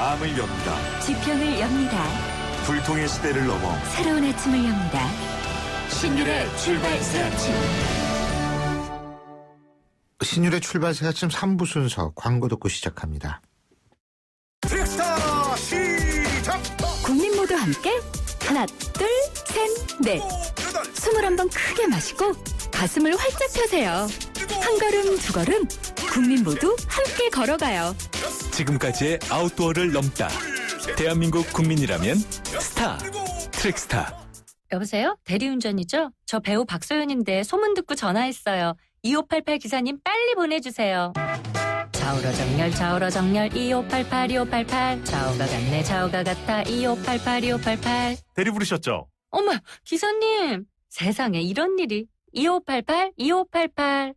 마음을 엽니다. 지평을 엽니다. 불통의 시대를 넘어 새로운 아침을 엽니다. 신율의 출발 새 아침. 신율의 출발 새 아침 3부 순서 광고 듣고 시작합니다. 트랙스타 시작! 국민 모두 함께 하나, 둘, 셋, 넷. 21번 크게 마시고 가슴을 활짝 펴세요. 한 걸음, 두 걸음, 국민 모두 함께 걸어가요. 지금까지의 아웃도어를 넘다. 대한민국 국민이라면 스타, 트랙스타. 여보세요? 대리운전이죠? 저 배우 박소연인데 소문 듣고 전화했어요. 2588 기사님 빨리 보내주세요. 좌우로 정렬, 좌우로 정렬, 2588, 2588. 좌우가 같네, 좌우가 같아, 2588, 2588. 대리 부르셨죠? 어머, 기사님. 세상에 이런 일이. 2588, 2588.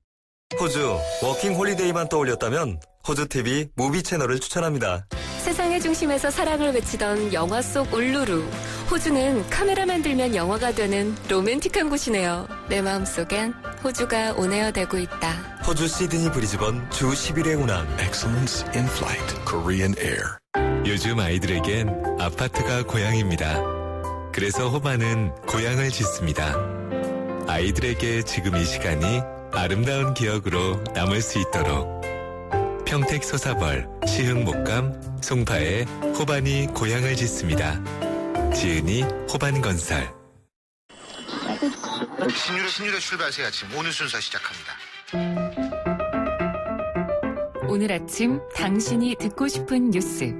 호주 워킹 홀리데이만 떠올렸다면 호주TV 무비 채널을 추천합니다. 세상의 중심에서 사랑을 외치던 영화 속 울루루. 호주는 카메라만 들면 영화가 되는 로맨틱한 곳이네요. 내 마음속엔 호주가 온에어 되고 있다. 호주 시드니 브리즈번 주 10일의 운항. Excellence in Flight, Korean Air. 요즘 아이들에겐 아파트가 고향입니다. 그래서 호반은 고향을 짓습니다. 아이들에게 지금 이 시간이 아름다운 기억으로 남을 수 있도록 평택 소사벌, 시흥목감, 송파에 호반이 고향을 짓습니다. 지은이 호반건설. 신율의 출발 새 아침 오늘 순서 시작합니다. 오늘 아침 당신이 듣고 싶은 뉴스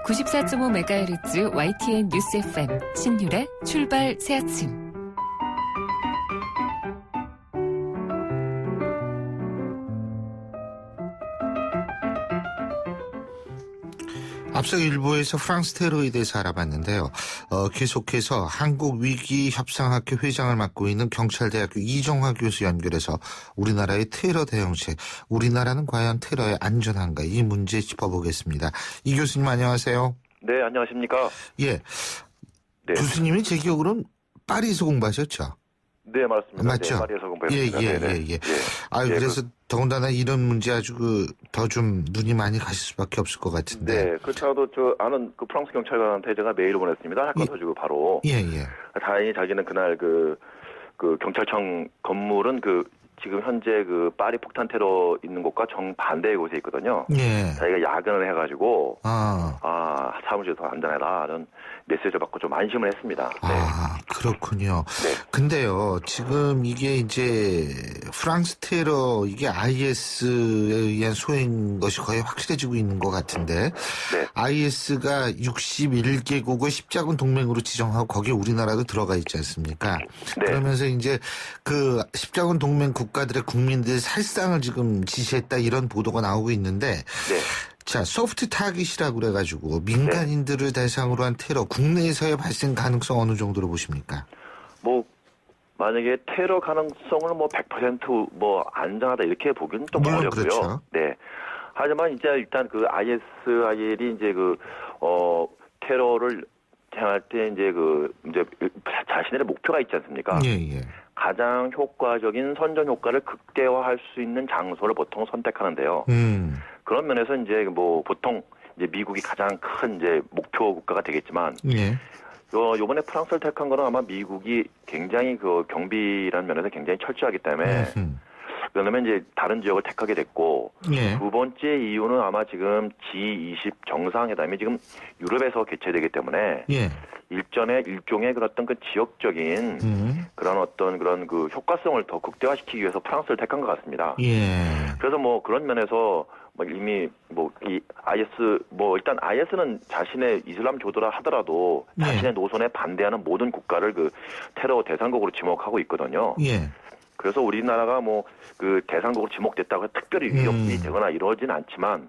94.5MHz YTN 뉴스 FM 신율의 출발 새 아침. 앞서 일부에서 프랑스 테러에 대해서 알아봤는데요. 계속해서 한국위기협상학회 회장을 맡고 있는 경찰대학교 이정화 교수 연결해서 우리나라의 테러 대응책, 우리나라는 과연 테러에 안전한가 이 문제 짚어보겠습니다. 이 교수님 안녕하세요. 네, 안녕하십니까. 예, 네. 교수님이 제 기억으로는 파리에서 공부하셨죠? 네, 맞습니다. 맞죠? 네, 파리에서 공부했습니다. 예. 아유, 네, 그래서 더군다나 이런 문제 아주 더 좀 눈이 많이 가실 수밖에 없을 것 같은데. 네, 그렇다고 저 아는 그 프랑스 경찰관한테 제가 메일을 보냈습니다. 사건 터지고 바로. 예. 다행히 자기는 그날 그 경찰청 건물은 지금 현재 파리 폭탄 테러 있는 곳과 정반대의 곳에 있거든요. 예. 자기가 야근을 해가지고 사무실에서 안전해라는 메시지를 받고 좀 안심을 했습니다. 네. 그렇군요. 네. 근데요, 지금 이게 이제 프랑스 테러 이게 IS에 의한 소행인 것이 거의 확실해지고 있는 것 같은데, 네. IS가 61개국을 십자군 동맹으로 지정하고 거기에 우리나라도 들어가 있지 않습니까? 네. 그러면서 이제 그 십자군 동맹 국가들의 국민들 살상을 지금 지시했다 이런 보도가 나오고 있는데, 네. 자, 소프트 타깃이라고 그래가지고 민간인들을 대상으로 한 테러 국내에서의 발생 가능성 어느 정도로 보십니까? 만약에 테러 가능성을 100% 안전하다 이렇게 보기는 좀 물론 어렵고요. 그렇죠. 네. 하지만 이제 일단 ISIL이 이제 테러를 행할 때 이제 자신의 목표가 있지 않습니까? 예. 가장 효과적인 선전 효과를 극대화할 수 있는 장소를 보통 선택하는데요. 그런 면에서 이제 보통 이제 미국이 가장 큰 이제 목표 국가가 되겠지만, 예. 요번에 프랑스를 택한 거는 아마 미국이 굉장히 경비라는 면에서 굉장히 철저하기 때문에, 그러면 이제 다른 지역을 택하게 됐고, 예. 두 번째 이유는 아마 지금 G20 정상회담이 지금 유럽에서 개최되기 때문에, 예. 일종의 그런 지역적인 그런 효과성을 더 극대화시키기 위해서 프랑스를 택한 것 같습니다. 예. 그래서 그런 면에서 이미 이 IS 일단 IS는 자신의 이슬람 교도라 하더라도 자신의 노선에 반대하는 모든 국가를 테러 대상국으로 지목하고 있거든요. 예. 그래서 우리나라가 대상국으로 지목됐다고 특별히 위협이 되거나 이러진 않지만,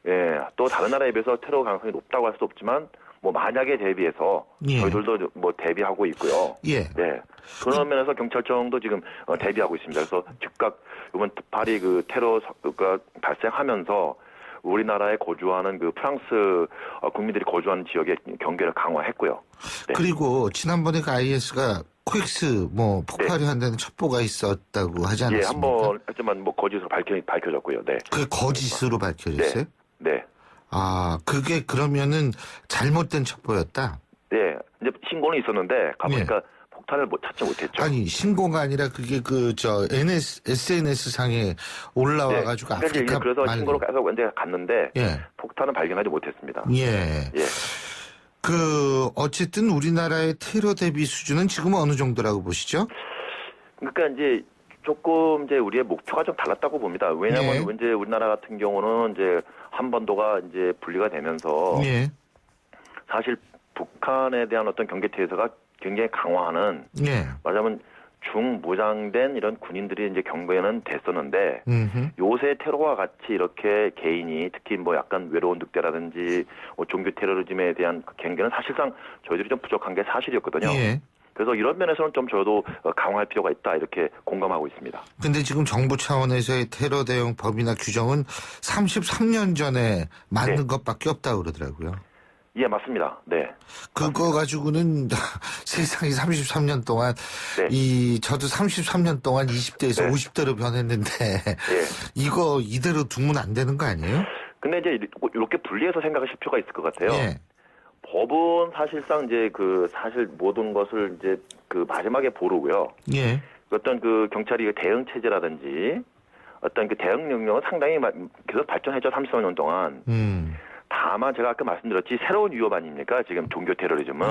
예, 또 다른 나라에 비해서 테러 가능성이 높다고 할 수 없지만, 만약에 대비해서 저희들도 대비하고 있고요. 예. 네. 그런 면에서 경찰청도 지금 대비하고 있습니다. 그래서 즉각 이번 파리 테러가 발생하면서 우리나라에 거주하는 프랑스 국민들이 거주하는 지역의 경계를 강화했고요. 네. 그리고 지난번에 IS가 코엑스 폭발이 한다는 첩보가 있었다고 하지 않았습니까? 예, 한번 했지만 거짓으로 밝혀졌고요. 네. 그게 거짓으로 밝혀졌어요? 네. 그게 그러면은 잘못된 첩보였다? 네, 이제 신고는 있었는데 가보니까 폭탄을 찾지 못했죠. 아니, 신고가 아니라 그게 SNS 상에 올라와가지고 아프리카 그래서 말리. 신고를 계속 이제 갔는데 폭탄은 발견하지 못했습니다. 예. 어쨌든 우리나라의 테러 대비 수준은 지금 어느 정도라고 보시죠? 그러니까 이제 조금 이제 우리의 목표가 좀 달랐다고 봅니다. 왜냐하면 이제 우리나라 같은 경우는 이제 한반도가 이제 분리가 되면서 사실 북한에 대한 어떤 경계 태세가 굉장히 강화하는 말하자면 중무장된 이런 군인들이 이제 경계는 됐었는데 요새 테러와 같이 이렇게 개인이 특히 뭐 약간 외로운 늑대라든지 종교 테러리즘에 대한 경계는 사실상 저희들이 좀 부족한 게 사실이었거든요. 그래서 이런 면에서는 좀 저도 강화할 필요가 있다 이렇게 공감하고 있습니다. 근데 지금 정부 차원에서의 테러 대응 법이나 규정은 33년 전에 만든 것밖에 없다고 그러더라고요. 예, 맞습니다. 네. 그거 가지고는 세상이 33년 동안 저도 33년 동안 20대에서 50대로 변했는데 이거 이대로 두면 안 되는 거 아니에요? 근데 이제 이렇게 분리해서 생각하실 필요가 있을 것 같아요. 법은 사실상 이제 사실 모든 것을 이제 마지막에 보루고요. 어떤 경찰이 대응 체제라든지 어떤 대응 능력은 상당히 계속 발전했죠. 33년 동안. 다만 제가 아까 말씀드렸지 새로운 위협 아닙니까? 지금 종교 테러리즘은.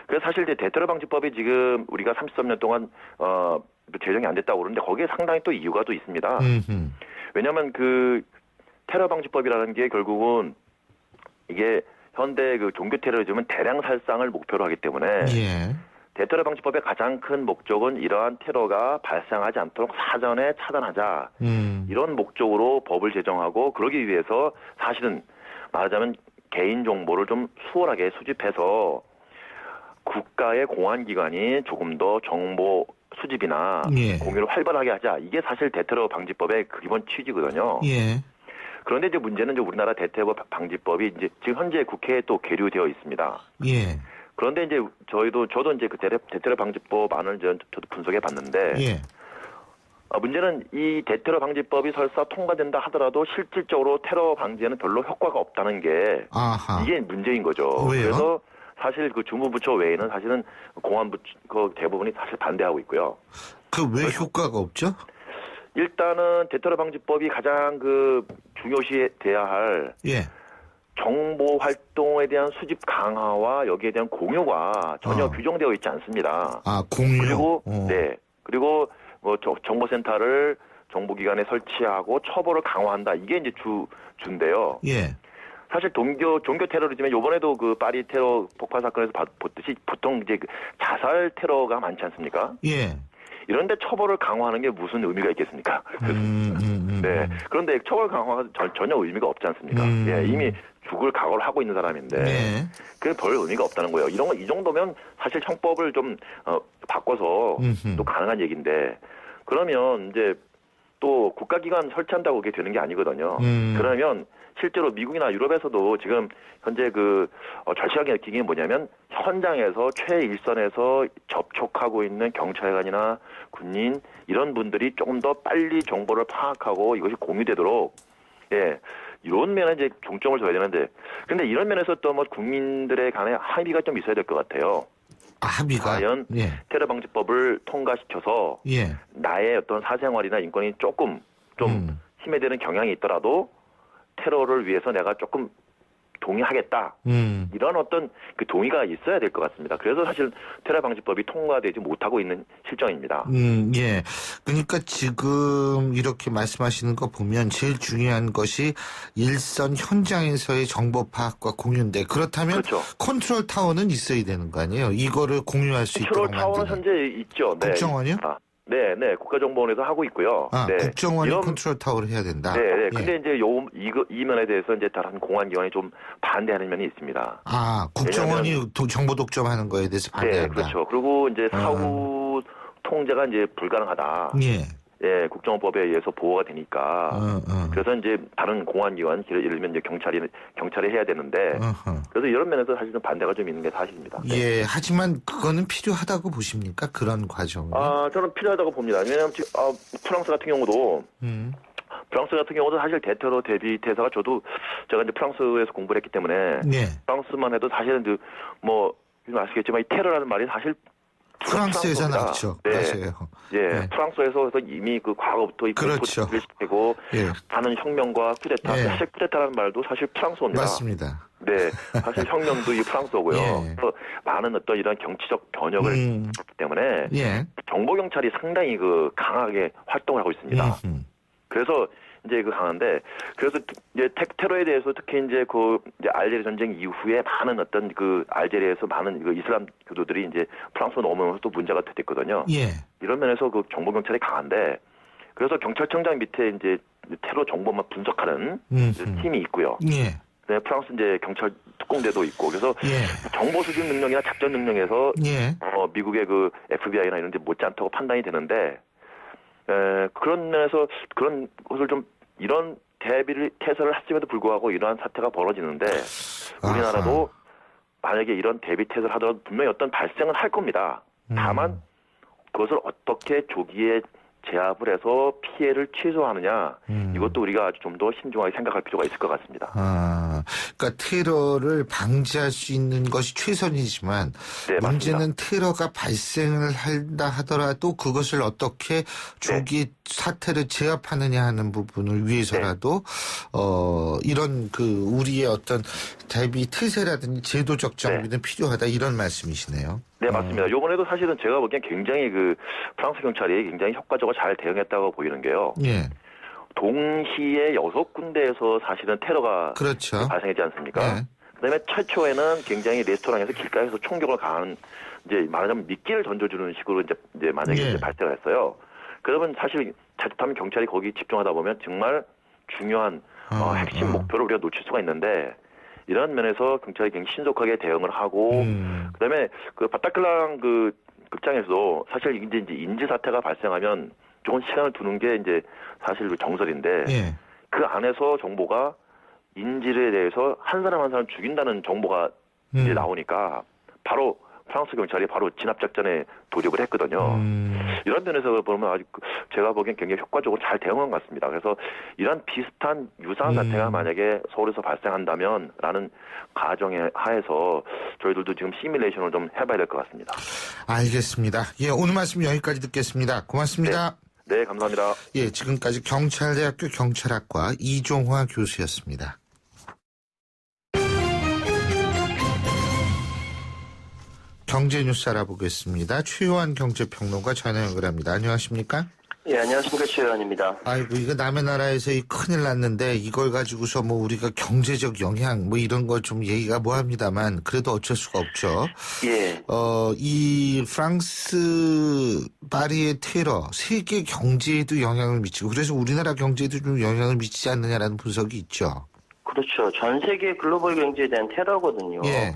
그래서 사실 이제 대테러 방지법이 지금 우리가 33년 동안 제정이 안 됐다고 그러는데 거기에 상당히 또 이유가 또 있습니다. 왜냐하면 테러 방지법이라는 게 결국은 이게 현대 종교 테러리즘은 대량 살상을 목표로 하기 때문에 대테러 방지법의 가장 큰 목적은 이러한 테러가 발생하지 않도록 사전에 차단하자 이런 목적으로 법을 제정하고 그러기 위해서 사실은 말하자면 개인 정보를 좀 수월하게 수집해서 국가의 공안기관이 조금 더 정보 수집이나 공유를 활발하게 하자. 이게 사실 대테러 방지법의 기본 취지거든요. 그런데 이제 문제는 이제 우리나라 대테러 방지법이 이제 지금 현재 국회에 또 계류되어 있습니다. 그런데 이제 저도 이제 대테러 방지법 안을 저도 분석해 봤는데 문제는 이 대테러 방지법이 설사 통과된다 하더라도 실질적으로 테러 방지에는 별로 효과가 없다는 게 이게 문제인 거죠. 왜요? 그래서 사실 주무부처 외에는 사실은 공안부처 대부분이 사실 반대하고 있고요. 왜 효과가 없죠? 일단은 대테러 방지법이 가장 중요시돼야 할 정보 활동에 대한 수집 강화와 여기에 대한 공유가 전혀 규정되어 있지 않습니다. 공유. 그리고 정보센터를 정보기관에 설치하고 처벌을 강화한다. 이게 이제 주인데요. 사실 종교 테러리즘에 요번에도 파리 테러 폭발 사건에서 봤듯이 보통 이제 자살 테러가 많지 않습니까? 이런데 처벌을 강화하는 게 무슨 의미가 있겠습니까? 그런데 처벌 강화가 전혀 의미가 없지 않습니까? 이미 죽을 각오를 하고 있는 사람인데 그게 별 의미가 없다는 거예요. 이 정도면 사실 형법을 좀 바꿔서 또 가능한 얘기인데 그러면 이제 또 국가기관 설치한다고 그게 되는 게 아니거든요. 그러면 실제로 미국이나 유럽에서도 지금 현재 절실하게 느끼는 게 뭐냐면 현장에서 최일선에서 접촉하고 있는 경찰관이나 군인 이런 분들이 조금 더 빨리 정보를 파악하고 이것이 공유되도록 이런 면에 이제 중점을 둬야 되는데 근데 이런 면에서 또 국민들에 관해 합의가 좀 있어야 될 것 같아요. 합의가? 과연 테러 방지법을 통과시켜서 나의 어떤 사생활이나 인권이 조금 좀 침해되는 경향이 있더라도 테러를 위해서 내가 조금 동의하겠다. 이런 어떤 동의가 있어야 될 것 같습니다. 그래서 사실 테러 방지법이 통과되지 못하고 있는 실정입니다. 그러니까 지금 이렇게 말씀하시는 거 보면 제일 중요한 것이 일선 현장에서의 정보 파악과 공유인데 그렇다면 컨트롤 타워는 있어야 되는 거 아니에요? 이거를 공유할 수 있도록 만드는. 컨트롤 타워는 현재 있죠. 국정원이요? 국가정보원에서 하고 있고요. 국정원이 컨트롤 타워를 해야 된다. 근데 이제 이 면에 대해서 이제 다른 공안기관이 좀 반대하는 면이 있습니다. 국정원이 정보 독점하는 거에 대해서 반대한다. 그렇죠. 그리고 이제 사후 통제가 이제 불가능하다. 국정원법에 의해서 보호가 되니까. 그래서 이제 다른 공안기관, 예를 들면 이제 경찰이 해야 되는데. 그래서 이런 면에서 사실은 반대가 좀 있는 게 사실입니다. 하지만 그거는 필요하다고 보십니까? 그런 과정은? 저는 필요하다고 봅니다. 왜냐하면 프랑스 같은 경우도 프랑스 같은 경우도 사실 대테러 대비 태세가 제가 이제 프랑스에서 공부를 했기 때문에 네. 프랑스만 해도 사실은 뭐 아시겠지만 이 테러라는 말이 사실 프랑스에서 프랑스어입니다. 나왔죠. 네. 맞아요. 예, 네. 프랑스에서 이미 그 과거부터 이 그렇죠. 공포를 시키고 예. 많은 혁명과 쿠데타, 예. 사실 쿠데타라는 말도 사실 프랑스어입니다. 맞습니다. 네, 사실 혁명도 이 프랑스어고요. 예. 그래서 많은 어떤 이런 정치적 변혁을 했기 때문에 예. 정보 경찰이 상당히 그 강하게 활동을 하고 있습니다. 그래서 이제 강한데 그래서 이제 테러에 대해서 특히 이제 이제 알제리 전쟁 이후에 많은 어떤 알제리에서 많은 이슬람 교도들이 이제 프랑스로 넘어오면서 또 문제가 됐거든요. 예. 이런 면에서 정보 경찰이 강한데 그래서 경찰청장 밑에 이제 테러 정보만 분석하는 팀이 있고요. 예. 네, 프랑스 이제 경찰 특공대도 있고 그래서 예. 정보 수집 능력이나 작전 능력에서 예. 미국의 FBI나 이런 데 못지않다고 판단이 되는데 그런 면에서 그런 것을 좀 이런 태세를 했음에도 불구하고 이러한 사태가 벌어지는데 우리나라도 만약에 이런 대비 태세를 하더라도 분명히 어떤 발생은 할 겁니다. 다만 그것을 어떻게 조기에 제압을 해서 피해를 최소화하느냐 이것도 우리가 아주 좀 더 신중하게 생각할 필요가 있을 것 같습니다. 그러니까 테러를 방지할 수 있는 것이 최선이지만 네, 문제는 맞습니다. 테러가 발생을 한다 하더라도 그것을 어떻게 조기 사태를 제압하느냐 하는 부분을 위해서라도 이런 우리의 어떤 대비 태세라든지 제도적 정비는 필요하다 이런 말씀이시네요. 네, 맞습니다. 요번에도 사실은 제가 보기엔 굉장히 프랑스 경찰이 굉장히 효과적으로 잘 대응했다고 보이는 게요. 예. 동시에 6군데에서 사실은 테러가 그렇죠. 발생했지 않습니까? 예. 그다음에 최초에는 굉장히 레스토랑에서 길가에서 총격을 가한 이제 말하자면 미끼를 던져주는 식으로 이제 만약에 예. 이제 발생을 했어요. 그러면 사실 자칫하면 경찰이 거기 집중하다 보면 정말 중요한 핵심 목표를 우리가 놓칠 수가 있는데 이런 면에서 경찰이 굉장히 신속하게 대응을 하고 그다음에 바타클랑 극장에서도 사실 이제 인지 사태가 발생하면 조금 시간을 두는 게 이제 사실 정설인데 예. 그 안에서 정보가 인질에 대해서 한 사람 한 사람 죽인다는 정보가 이제 나오니까 바로 프랑스 경찰이 바로 진압작전에 돌입을 했거든요. 이런 면에서 보면 아주 제가 보기엔 굉장히 효과적으로 잘 대응한 것 같습니다. 그래서 이런 비슷한 유사한 사태가 만약에 서울에서 발생한다면 라는 가정에 하에서 저희들도 지금 시뮬레이션을 좀 해봐야 될 것 같습니다. 알겠습니다. 예, 오늘 말씀 여기까지 듣겠습니다. 고맙습니다. 네, 감사합니다. 예, 지금까지 경찰대학교 경찰학과 이종화 교수였습니다. 경제뉴스 알아보겠습니다. 최요한 경제평론가 전화 연결합니다. 안녕하십니까? 예, 안녕하십니까. 최요한입니다. 아이고, 이거 남의 나라에서 큰일 났는데 이걸 가지고서 우리가 경제적 영향 이런 거 좀 얘기가 뭐합니다만 그래도 어쩔 수가 없죠. 예. 이 프랑스 파리의 테러 세계 경제에도 영향을 미치고 그래서 우리나라 경제에도 좀 영향을 미치지 않느냐라는 분석이 있죠. 그렇죠. 전 세계 글로벌 경제에 대한 테러거든요. 예.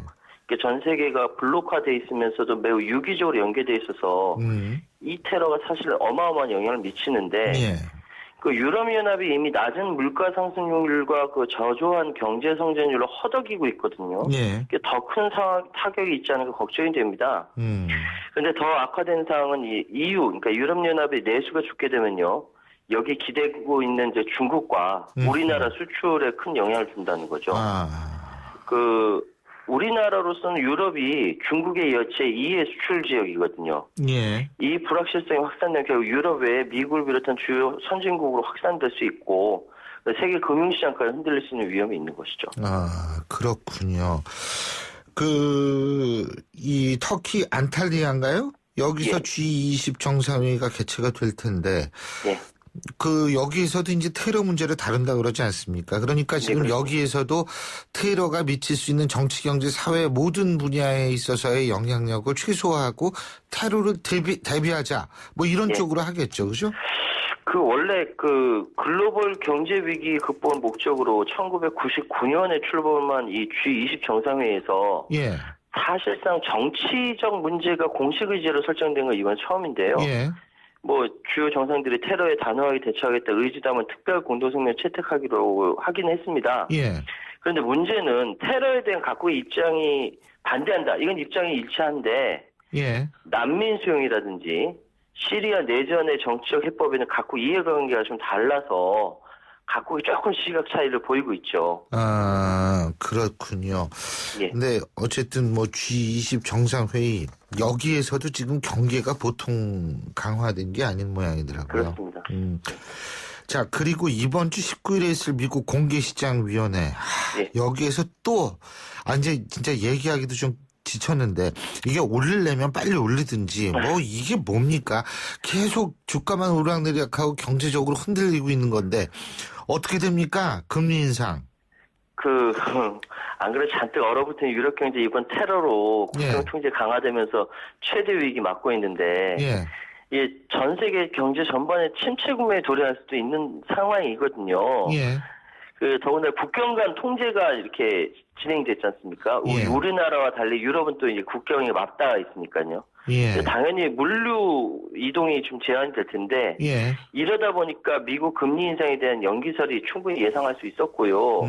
전 세계가 블록화돼 있으면서도 매우 유기적으로 연계돼 있어서 이 테러가 사실 어마어마한 영향을 미치는데 예. 유럽연합이 이미 낮은 물가 상승률과 저조한 경제 성장률로 허덕이고 있거든요. 예. 더 큰 타격이 있지 않을까 걱정이 됩니다. 그런데 더 악화된 상황은 이 EU, 그러니까 유럽연합의 내수가 죽게 되면요. 여기 기대고 있는 이제 중국과 우리나라 수출에 큰 영향을 준다는 거죠. 우리나라로서는 유럽이 중국에 이어 제2의 수출 지역이거든요. 예. 이 불확실성이 확산되면 결국 유럽 외에 미국을 비롯한 주요 선진국으로 확산될 수 있고 세계 금융시장까지 흔들릴 수 있는 위험이 있는 것이죠. 그렇군요. 이 터키 안탈리아인가요? 여기서 예. G20 정상회의가 개최가 될 텐데. 예. 여기에서도 이제 테러 문제를 다룬다 그러지 않습니까? 그러니까 지금 여기에서도 테러가 미칠 수 있는 정치, 경제, 사회 모든 분야에 있어서의 영향력을 최소화하고 테러를 대비하자. 이런 쪽으로 하겠죠. 그죠? 원래 글로벌 경제 위기 극복을 목적으로 1999년에 출범한 이 G20 정상회의에서 예. 사실상 정치적 문제가 공식 의제로 설정된 건 이번 처음인데요. 예. 주요 정상들이 테러에 단호하게 대처하겠다 의지 담은 특별 공동성명 채택하기로 하긴 했습니다. 예. 그런데 문제는 테러에 대한 각국의 입장이 반대한다. 이건 입장이 일치한데 예. 난민 수용이라든지 시리아 내전의 정치적 해법에는 각국 이해관계가 좀 달라서 각국이 조금 시각 차이를 보이고 있죠. 아, 그렇군요. 예. 근데 어쨌든 뭐 G20 정상회의 여기에서도 지금 경계가 보통 강화된 게 아닌 모양이더라고요. 그렇습니다. 자, 그리고 이번 주 19일에 있을 미국 공개시장위원회. 예. 여기에서 또, 이제 진짜 얘기하기도 좀 지쳤는데, 이게 올리려면 빨리 올리든지, 뭐, 이게 뭡니까? 계속 주가만 오르락내리락하고 경제적으로 흔들리고 있는 건데, 어떻게 됩니까? 금리 인상. 안 그래도 잔뜩 얼어붙은 유럽 경제 이번 테러로 국경 통제 강화되면서 최대 위기 맞고 있는데, 예. 전 세계 경제 전반에 침체 국면에 도래할 수도 있는 상황이거든요. 예. 더군다나 국경 간 통제가 이렇게 진행됐지 않습니까? 예. 우리나라와 달리 유럽은 또 이제 국경이 맞닿아 있으니까요. 예. 당연히 물류 이동이 좀 제한이 될 텐데, 예. 이러다 보니까 미국 금리 인상에 대한 연기설이 충분히 예상할 수 있었고요.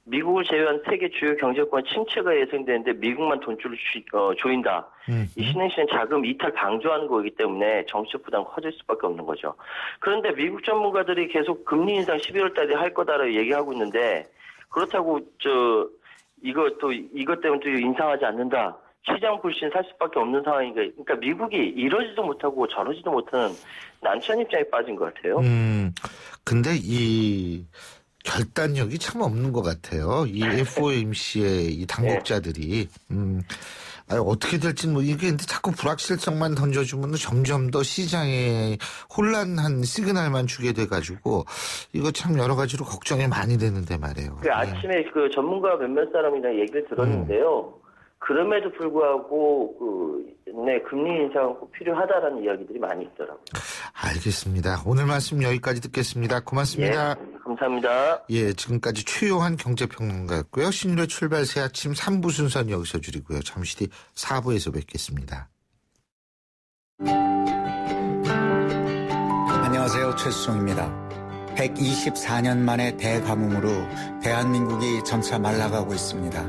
미국을 제외한 세계 주요 경제권 침체가 예상되는데 미국만 돈줄을 조인다. 이 신흥시장 자금 이탈 방조하는 거기 때문에 정치적 부담 커질 수밖에 없는 거죠. 그런데 미국 전문가들이 계속 금리 인상 12월 달에 할 거다라고 얘기하고 있는데, 그렇다고 이것 때문에 또 인상하지 않는다. 시장 불신 살 수밖에 없는 상황이니까, 그러니까 미국이 이러지도 못하고 저러지도 못하는 난처한 입장에 빠진 것 같아요. 근데 이 결단력이 참 없는 것 같아요. 이 FOMC의 이 당국자들이. 어떻게 될지는 뭐 이게 근데 자꾸 불확실성만 던져주면 점점 더 시장에 혼란한 시그널만 주게 돼가지고 이거 참 여러 가지로 걱정이 많이 되는데 말이에요. 아침에 전문가 몇몇 사람이랑 얘기를 들었는데요. 그럼에도 불구하고 금리 인상 꼭 필요하다라는 이야기들이 많이 있더라고요. 알겠습니다. 오늘 말씀 여기까지 듣겠습니다. 고맙습니다. 예, 감사합니다. 예, 지금까지 최요한 경제평론가였고요. 신율의 출발 새 아침 3부 순서는 여기서 줄이고요. 잠시 뒤 4부에서 뵙겠습니다. 안녕하세요. 최수종입니다. 124년 만에 대가뭄으로 대한민국이 점차 말라가고 있습니다.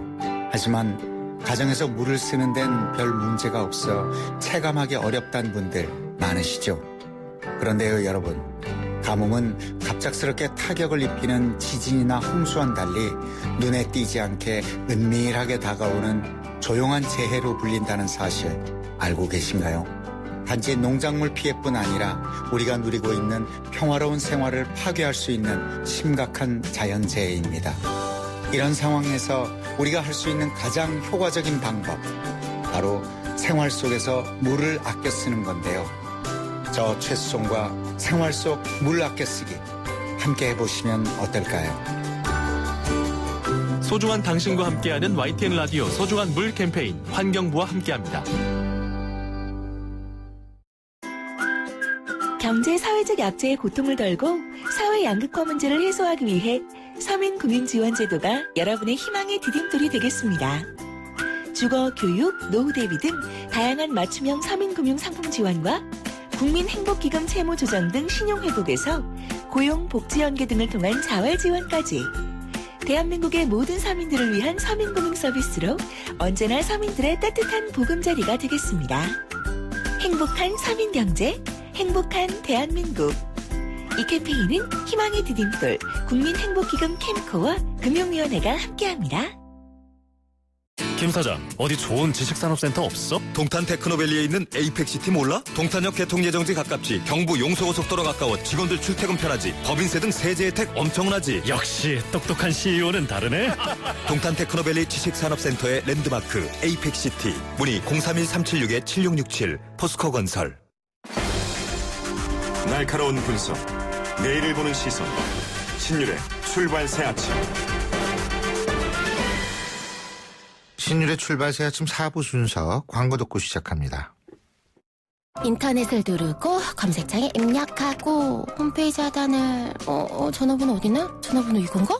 하지만 가정에서 물을 쓰는 데는 별 문제가 없어 체감하기 어렵다는 분들 많으시죠? 그런데요, 여러분. 가뭄은 갑작스럽게 타격을 입히는 지진이나 홍수와는 달리 눈에 띄지 않게 은밀하게 다가오는 조용한 재해로 불린다는 사실 알고 계신가요? 단지 농작물 피해뿐 아니라 우리가 누리고 있는 평화로운 생활을 파괴할 수 있는 심각한 자연재해입니다. 이런 상황에서 우리가 할 수 있는 가장 효과적인 방법, 바로 생활 속에서 물을 아껴 쓰는 건데요. 저 최수종과 생활 속 물 아껴 쓰기 함께 해보시면 어떨까요? 소중한 당신과 함께하는 YTN 라디오 소중한 물 캠페인 환경부와 함께합니다. 경제 사회적 약자의 고통을 덜고 사회 양극화 문제를 해소하기 위해 서민금융지원제도가 여러분의 희망의 디딤돌이 되겠습니다. 주거, 교육, 노후 대비 등 다양한 맞춤형 서민금융 상품 지원과 국민행복기금 채무 조정 등 신용회복에서 고용, 복지 연계 등을 통한 자활 지원까지 대한민국의 모든 서민들을 위한 서민금융 서비스로 언제나 서민들의 따뜻한 보금자리가 되겠습니다. 행복한 서민경제, 행복한 대한민국. 이 캠페인은 희망의 디딤돌 국민행복기금 캠코와 금융위원회가 함께합니다. 김 사장, 어디 좋은 지식산업센터 없어? 동탄 테크노밸리에 있는 에이펙시티 몰라? 동탄역 개통예정지 가깝지, 경부 용서고속도로 가까워, 직원들 출퇴근 편하지, 법인세 등 세제 혜택 엄청나지. 역시 똑똑한 CEO는 다르네. 동탄 테크노밸리 지식산업센터의 랜드마크 에이펙시티. 문의 031-376-7667 포스코건설. 날카로운 분석, 내일을 보는 시선, 신율의 출발 새 아침. 신율의 출발 새 아침 4부 순서 광고 듣고 시작합니다. 인터넷을 누르고 검색창에 입력하고 홈페이지 하단을 전화번호 어디나? 전화번호 이건가?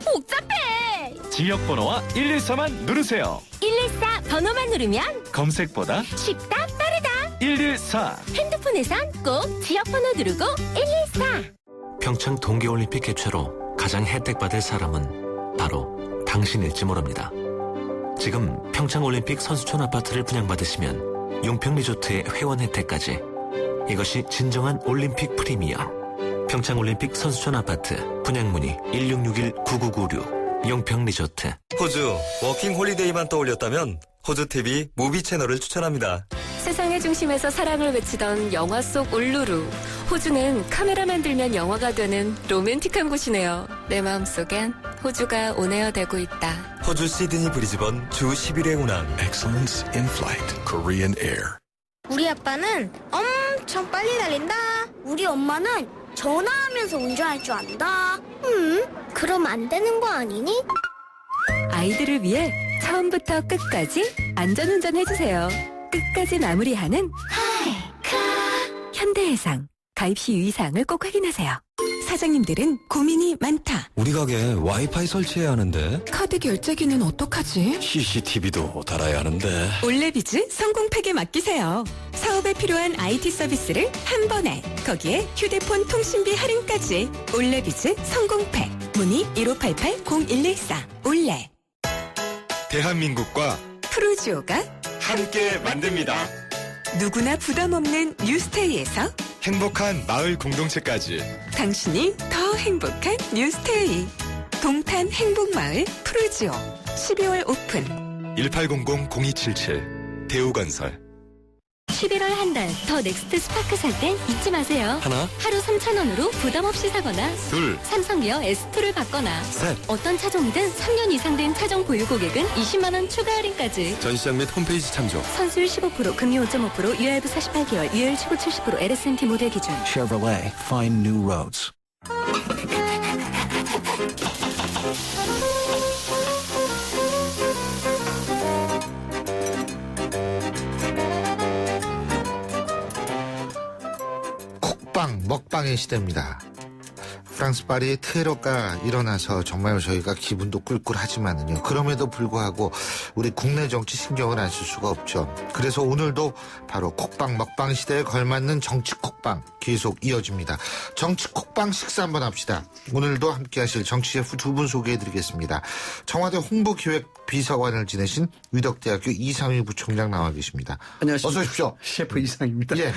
복잡해! 지역번호와 114만 누르세요. 114 번호만 누르면 검색보다 쉽다 빠르다. 114. 핸드폰에선 꼭 지역번호 누르고 114. 평창 동계올림픽 개최로 가장 혜택받을 사람은 바로 당신일지 모릅니다. 지금 평창올림픽 선수촌 아파트를 분양받으시면 용평리조트의 회원 혜택까지, 이것이 진정한 올림픽 프리미엄. 평창올림픽 선수촌 아파트 분양문의 1661-9996 용평리조트. 호주 워킹 홀리데이만 떠올렸다면 호주TV 무비 채널을 추천합니다. 세상의 중심에서 사랑을 외치던 영화 속 울루루. 호주는 카메라만 들면 영화가 되는 로맨틱한 곳이네요. 내 마음속엔 호주가 온에어되고 있다. 호주 시드니 브리즈번 주 10일의 운항. Excellence in Flight Korean Air. 우리 아빠는 엄청 빨리 달린다. 우리 엄마는 전화하면서 운전할 줄 안다. 그럼 안 되는 거 아니니? 아이들을 위해 처음부터 끝까지 안전운전 해주세요. 끝까지 마무리하는 현대해상. 가입 시 유의사항을 꼭 확인하세요. 사장님들은 고민이 많다. 우리 가게 와이파이 설치해야 하는데. 카드 결제기는 어떡하지? CCTV도 달아야 하는데. 올레비즈 성공팩에 맡기세요. 사업에 필요한 IT 서비스를 한 번에. 거기에 휴대폰 통신비 할인까지. 올레비즈 성공팩. 문의 1588-0114. 올레. 대한민국과 프루지오가 함께 만듭니다. 누구나 부담 없는 뉴스테이에서 행복한 마을 공동체까지. 당신이 더 행복한 뉴스테이. 동탄 행복마을 프루지오. 12월 오픈. 1800-0277 대우건설. 11월 한 달 더 넥스트 스파크 살 땐 잊지 마세요. 하나, 하루 3,000원으로 부담 없이 사거나 둘, 삼성기어 S2를 받거나 셋. 어떤 차종이든 3년 이상 된 차종 보유 고객은 20만 원 추가 할인까지. 전시장 및 홈페이지 참조. 선수율 15%, 금리 5.5%, 유효할부 48개월, 유효율 최고 70%, LS&T 모델 기준. Chevrolet, find new roads. 먹방의 시대입니다. 프랑스 파리의 테러가 일어나서 정말 저희가 기분도 꿀꿀하지만은요. 그럼에도 불구하고 우리 국내 정치 신경을 안 쓸 수가 없죠. 그래서 오늘도 바로 콕방 먹방 시대에 걸맞는 정치 콕방 계속 이어집니다. 정치 콕방 식사 한번 합시다. 오늘도 함께 하실 정치 셰프 두 분 소개해드리겠습니다. 청와대 홍보기획 비서관을 지내신 위덕대학교 이상희 부총장 나와 계십니다. 안녕하십니까. 어서 오십시오. 셰프 이상입니다. 예.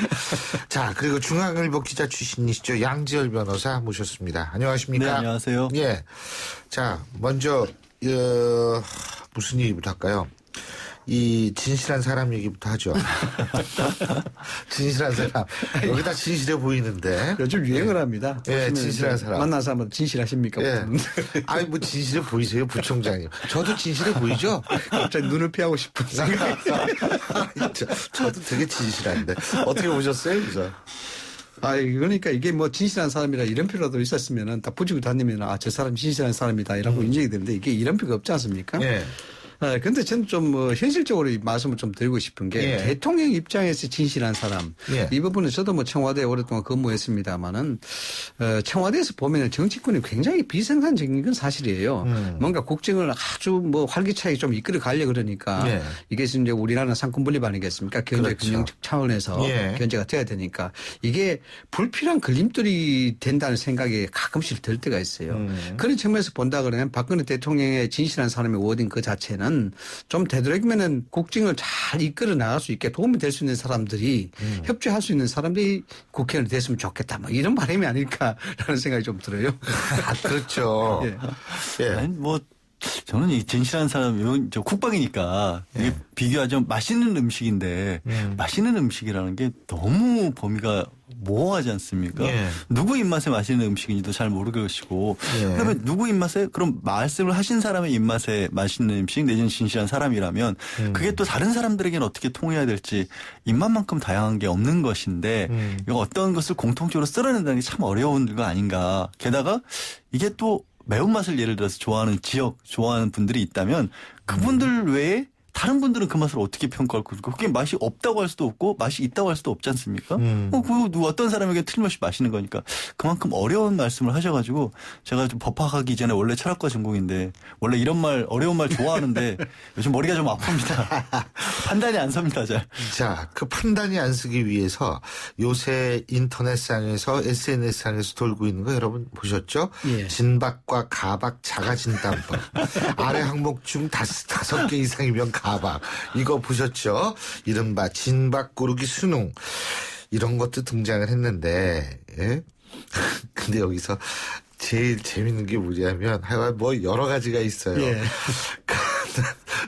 자, 그리고 중앙일보 기자 출신이시죠. 양지열 변호사 모셨습니다. 안녕하십니까? 네, 안녕하세요. 예. 자, 먼저 무슨 얘기부터 할까요? 이 진실한 사람 얘기부터 하죠. 진실한 사람. 여기다 진실해 보이는데. 요즘 유행을 합니다. 예, 진실한 사람. 만나서 한번 진실하십니까? 예. 아니, 뭐 진실해 보이세요, 부총장님. 저도 진실해 보이죠? 갑자기 눈을 피하고 싶은 생각이. 저도 되게 진실한데. 어떻게 보셨어요, 그래서? 그러니까 이게 뭐 진실한 사람이라 이름표라도 있었으면은 딱 붙이고 다니면 저 사람 진실한 사람이다 이라고 인정이 되는데 이게 이름표가 없지 않습니까? 예. 근데 저는 좀 현실적으로 이 말씀을 좀 드리고 싶은 게 대통령 입장에서 진실한 사람 이 부분은 저도 뭐 청와대에 오랫동안 근무했습니다만은 청와대에서 보면은 정치권이 굉장히 비생산적인 건 사실이에요. 뭔가 국정을 아주 뭐 활기차게 좀 이끌어 가려고 그러니까 이게 이제 우리나라는 상권 분립 아니겠습니까? 경제 금융적 차원에서 견제가 돼야 되니까 이게 불필요한 걸림돌이 된다는 생각이 가끔씩 들 때가 있어요. 그런 측면에서 본다 그러면 박근혜 대통령의 진실한 사람의 워딩 그 자체는 좀 되도록이면은 국정을 잘 이끌어 나갈 수 있게 도움이 될 수 있는 사람들이 협조할 수 있는 사람들이 국회의원이 됐으면 좋겠다. 뭐 이런 바람이 아닐까라는 생각이 좀 들어요. 그렇죠. 아니, 뭐 저는 이 진실한 사람, 저 국방이니까 이게 비교하자면 맛있는 음식인데 맛있는 음식이라는 게 너무 범위가 모호하지 않습니까? 누구 입맛에 맛있는 음식인지도 잘 모를 것이고 그러면 누구 입맛에 그럼 말씀을 하신 사람의 입맛에 맛있는 음식 내지는 진실한 사람이라면 그게 또 다른 사람들에게는 어떻게 통해야 될지 입맛만큼 다양한 게 없는 것인데 이거 어떤 것을 공통적으로 쓸어낸다는 게 참 어려운 거 아닌가. 게다가 이게 또 매운맛을 예를 들어서 좋아하는 지역, 좋아하는 분들이 있다면 그분들 외에 다른 분들은 그 맛을 어떻게 평가할 거고 그게 맛이 없다고 할 수도 없고 맛이 있다고 할 수도 없지 않습니까? 그 어떤 사람에게 틀림없이 맛있는 거니까 그만큼 어려운 말씀을 하셔가지고 제가 좀 법학하기 전에 원래 철학과 전공인데 원래 이런 말 어려운 말 좋아하는데 요즘 머리가 좀 아픕니다. 판단이 안 섭니다. 잘. 자, 그 판단이 안 서기 위해서 요새 인터넷상에서 SNS상에서 돌고 있는 거 여러분 보셨죠? 진박과 가박 자가진단법. 아래 항목 중 5개 이상이면 가박. 이거 보셨죠? 이른바 진박 고르기 수능. 이런 것도 등장을 했는데 근데 여기서 제일 재밌는 게 뭐냐면 하여간 뭐 여러 가지가 있어요. 예.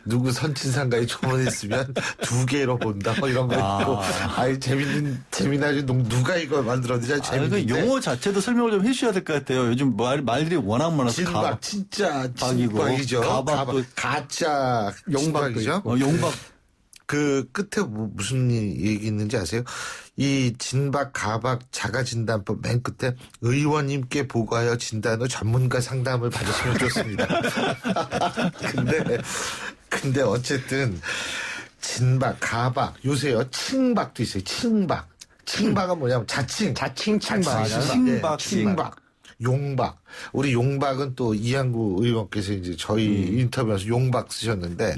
누구 선친상가에 초원했으면 2개로 본다 뭐 이런 거 있고 아이 재미나지 누가 이거 만들었는지 재밌는데 용어 자체도 설명을 좀 해주셔야 될 것 같아요. 요즘 말들이 워낙 많아서 진박 진짜 박이고 진박이죠. 가박도 가짜 용박이죠. 용박 그 끝에 무슨 얘기 있는지 아세요? 이 진박, 가박, 자가진단법 맨 끝에 의원님께 보고하여 진단 후 전문가 상담을 받으시면 좋습니다. 근데 어쨌든 진박, 가박, 요새요 칭박도 있어요. 칭박. 칭박은 뭐냐면 자칭, 칭박, 칭박. 용박. 우리 용박은 또 이한구 의원께서 이제 저희 인터뷰에서 용박 쓰셨는데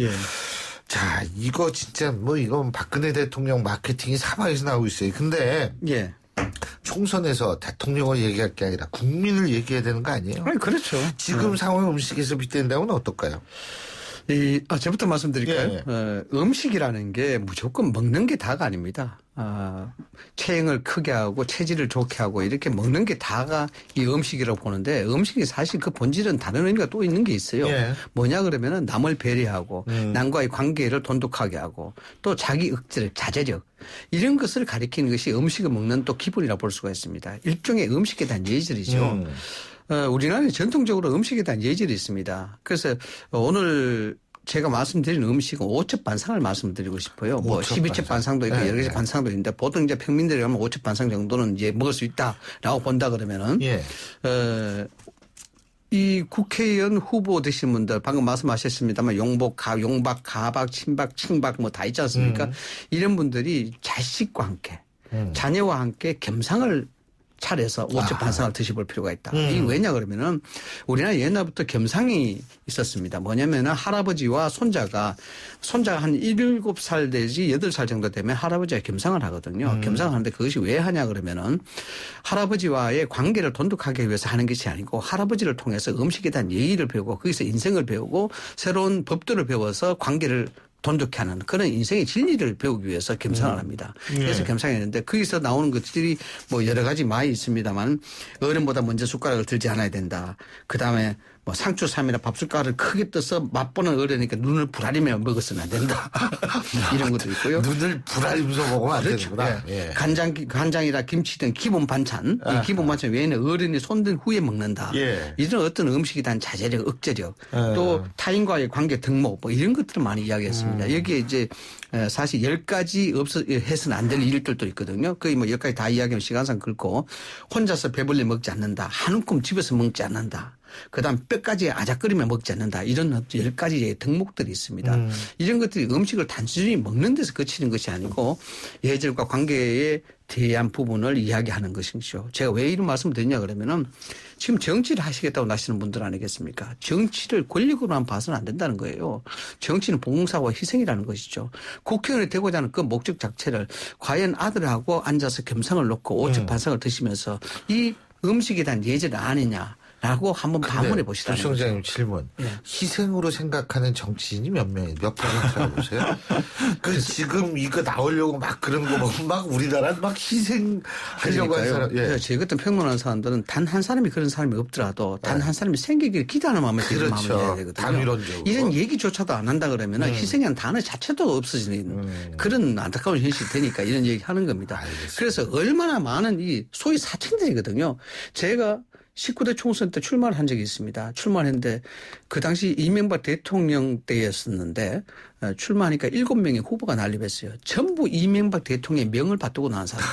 자, 이거 진짜 뭐 이건 박근혜 대통령 마케팅이 사방에서 나오고 있어요. 근데 총선에서 대통령을 얘기할 게 아니라 국민을 얘기해야 되는 거 아니에요? 아니, 그렇죠. 지금 상황 음식에서 빗댄다고는 어떨까요? 저부터 말씀드릴까요? 음식이라는 게 무조건 먹는 게 다가 아닙니다. 체형을 크게 하고 체질을 좋게 하고 이렇게 먹는 게 다가 이 음식이라고 보는데 음식이 사실 그 본질은 다른 의미가 또 있는 게 있어요. 뭐냐 그러면은 남을 배려하고 남과의 관계를 돈독하게 하고 또 자기 억제력, 자제력 이런 것을 가리키는 것이 음식을 먹는 또 기본이라고 볼 수가 있습니다. 일종의 음식에 대한 예절이죠. 우리나라는 전통적으로 음식에 대한 예절이 있습니다. 그래서 오늘 제가 말씀드린 음식은 5첩 반상을 말씀드리고 싶어요. 뭐 12첩 반상도 있고 여러 가지 반상도 있는데 보통 이제 평민들이 하면 5첩 반상 정도는 이제 먹을 수 있다라고 본다 그러면은 이 국회의원 후보 되신 분들 방금 말씀하셨습니다만 용박, 가박, 친박, 칭박 뭐 다 있지 않습니까? 이런 분들이 자식과 함께 자녀와 함께 겸상을 차려서 5첩 반상을 드셔볼 필요가 있다. 이게 왜냐 그러면은 우리나라 옛날부터 겸상이 있었습니다. 뭐냐면은 할아버지와 손자가 한 7살 되지 8살 정도 되면 할아버지가 겸상을 하거든요. 겸상을 하는데 그것이 왜 하냐 그러면은 할아버지와의 관계를 돈독하게 위해서 하는 것이 아니고 할아버지를 통해서 음식에 대한 예의를 배우고 거기서 인생을 배우고 새로운 법도를 배워서 관계를 돈독히 하는 그런 인생의 진리를 배우기 위해서 겸상을 합니다. 그래서 겸상을 했는데 거기서 나오는 것들이 뭐 여러 가지 많이 있습니다만 어른보다 먼저 숟가락을 들지 않아야 된다. 그다음에 뭐 상추 3이나 밥숟가락을 크게 떠서 맛보는 어른이니까 눈을 부라리며 먹었으면 안 된다. 이런 것도 있고요. 눈을 부라리면서 먹으면 안 되는구나. 간장이나 김치 등 기본 반찬. 이 기본 반찬 외에는 어른이 손든 후에 먹는다. 이런 어떤 음식에 대한 자제력, 억제력 또 타인과의 관계 등목 뭐 이런 것들을 많이 이야기했습니다. 여기에 이제 사실 10가지 해서는 안 될 일들도 있거든요. 거의 뭐 10가지 다 이야기하면 시간상 그렇고 혼자서 배불리 먹지 않는다. 한 움큼 집에서 먹지 않는다. 그다음 뼈까지 아작거리며 먹지 않는다. 이런 10가지의 덕목들이 있습니다. 이런 것들이 음식을 단순히 먹는 데서 그치는 것이 아니고 예절과 관계에 대한 부분을 이야기하는 것이죠. 제가 왜 이런 말씀을 드리냐 그러면은 지금 정치를 하시겠다고 나시는 분들 아니겠습니까? 정치를 권력으로만 봐서는 안 된다는 거예요. 정치는 봉사와 희생이라는 것이죠. 국회의원이 되고자 하는 그 목적 자체를 과연 아들하고 앉아서 겸상을 놓고 5첩 반상을 드시면서 이 음식에 대한 예절은 아니냐. 라고 한번 반문해 보시라는 거죠. 조청장님 질문. 희생으로 생각하는 정치인이 몇 퍼센트라고 보세요? 지금 이거 나오려고 막 그런 거 보면 막 우리나라 막 희생하려고 하는 사람. 제 같은 평론하는 사람들은 단 한 사람이 그런 사람이 없더라도 단 한 사람이 생기기를 기도하는 마음에 드는 마음을 해야 되거든요. 단위론적으로. 이런 얘기조차도 안 한다 그러면 희생이라는 단어 자체도 없어지는 그런 안타까운 현실이 되니까 이런 얘기 하는 겁니다. 알겠습니다. 그래서 얼마나 많은 이 소위 사칭들이거든요. 제가 19대 총선 때 출마를 한 적이 있습니다. 출마했는데 그 당시 이명박 대통령 때였었는데 출마하니까 7명의 후보가 난립했어요. 전부 이명박 대통령의 명을 받들고 나온 사람.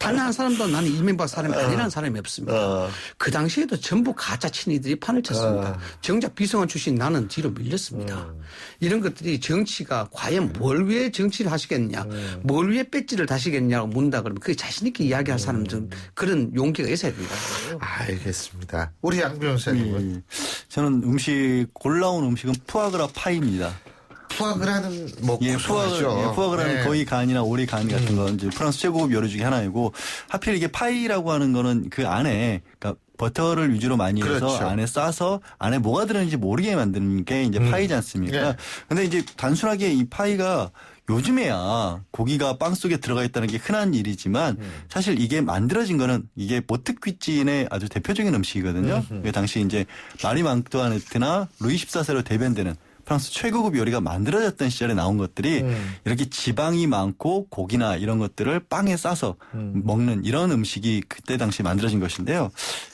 단 한 사람도 나는 이명박 사람이 아니라는 사람이 없습니다. 그 당시에도 전부 가짜 친이들이 판을 쳤습니다. 정작 비서관 출신 나는 뒤로 밀렸습니다. 이런 것들이 정치가 과연 뭘 위해 정치를 하시겠냐, 뭘 위해 배지를 다시겠냐고 묻는다 그러면 그게 자신 있게 이야기할 사람들은 그런 용기가 있어야 된다. 알겠습니다. 우리 양 변호사님은? 저는 골라온 음식은 푸아그라 파이입니다. 푸아그라는 뭐 고소하죠. 푸아그라는 거의 간이나 오리 간 같은 건 이제 프랑스 최고급 요리 중에 하나이고 하필 이게 파이라고 하는 거는 그 안에 그러니까 버터를 위주로 많이 해서 안에 싸서 안에 뭐가 들어있는지 모르게 만드는 게 이제 파이지 않습니까? 근데 이제 단순하게 이 파이가 요즘에야 고기가 빵 속에 들어가 있다는 게 흔한 일이지만 사실 이게 만들어진 거는 이게 모트퀴진의 아주 대표적인 음식이거든요. 당시 이제 마리 앙투아네트나 루이 14세로 대변되는 프랑스 최고급 요리가 만들어졌던 시절에 나온 것들이 이렇게 지방이 많고 고기나 이런 것들을 빵에 싸서 먹는 이런 음식이 그때 당시 만들어진 것인데요.